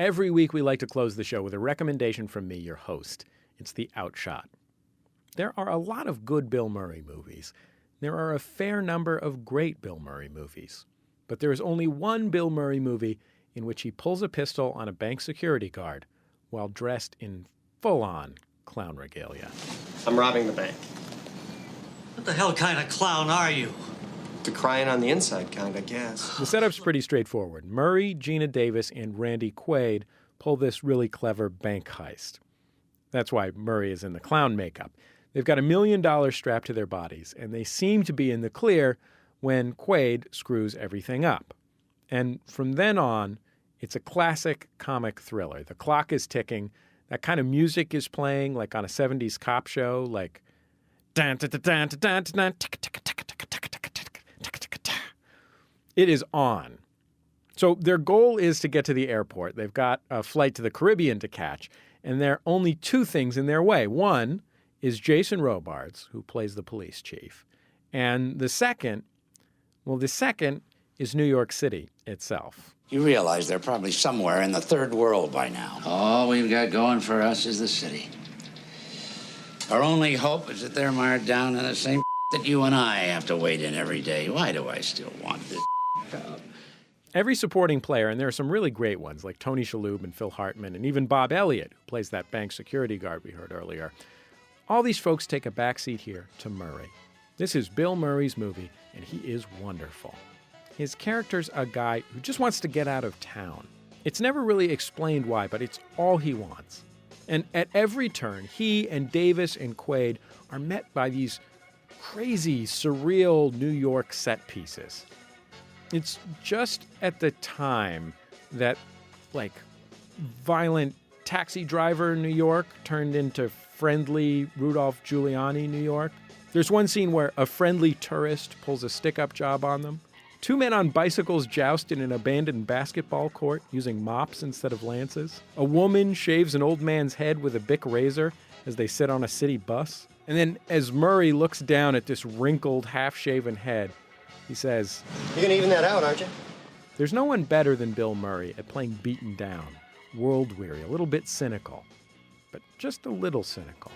Every week we like to close the show with a recommendation from me, your host. It's The Outshot. There are a lot of good Bill Murray movies. There are a fair number of great Bill Murray movies. But there is only one Bill Murray movie in which he pulls a pistol on a bank security guard while dressed in full-on clown regalia. I'm robbing the bank. What the hell kind of clown are you? The crying on the inside kind, I guess. The setup's pretty straightforward. Murray, Gina Davis, and Randy Quaid pull this really clever bank heist. That's why Murray is in the clown makeup. They've got $1 million strapped to their bodies, and they seem to be in the clear when Quaid screws everything up. And from then on, it's a classic comic thriller. The clock is ticking. That kind of music is playing like on a 70s cop show, like it is on. So their goal is to get to the airport. They've got a flight to the Caribbean to catch, and there are only two things in their way. One is Jason Robards, who plays the police chief. And the second is New York City itself. You realize they're probably somewhere in the third world by now. All we've got going for us is the city. Our only hope is that they're mired down in the same that you and I have to wait in every day. Why do I still want this job? Every supporting player, and there are some really great ones, like Tony Shalhoub and Phil Hartman, and even Bob Elliott, who plays that bank security guard we heard earlier. All these folks take a backseat here to Murray. This is Bill Murray's movie, and he is wonderful. His character's a guy who just wants to get out of town. It's never really explained why, but it's all he wants. And at every turn, he and Davis and Quaid are met by these crazy, surreal New York set pieces. It's just at the time that, violent taxi driver New York turned into friendly Rudolph Giuliani New York. There's one scene where a friendly tourist pulls a stick-up job on them. Two men on bicycles joust in an abandoned basketball court using mops instead of lances. A woman shaves an old man's head with a Bic razor as they sit on a city bus. And then as Murray looks down at this wrinkled, half-shaven head, he says, You're gonna even that out, aren't you? There's no one better than Bill Murray at playing beaten down, world-weary, a little bit cynical, but just a little cynical.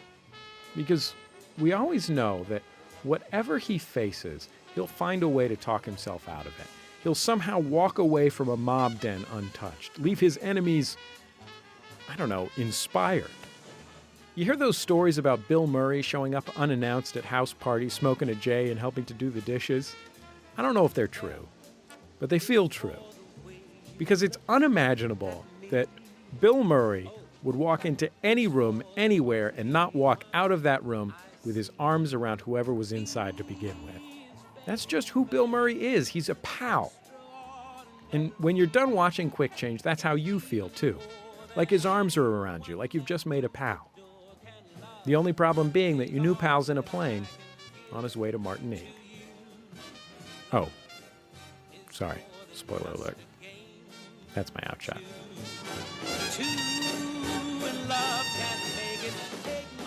Because we always know that whatever he faces, he'll find a way to talk himself out of it. He'll somehow walk away from a mob den untouched, leave his enemies, inspired. You hear those stories about Bill Murray showing up unannounced at house parties, smoking a J and helping to do the dishes? I don't know if they're true, but they feel true. Because it's unimaginable that Bill Murray would walk into any room, anywhere, and not walk out of that room with his arms around whoever was inside to begin with. That's just who Bill Murray is. He's a pal. And when you're done watching Quick Change, that's how you feel, too. Like his arms are around you, like you've just made a pal. The only problem being that your new pal's in a plane on his way to Martinique. Oh, sorry. Spoiler alert. That's my outshot. Two in love can't make it.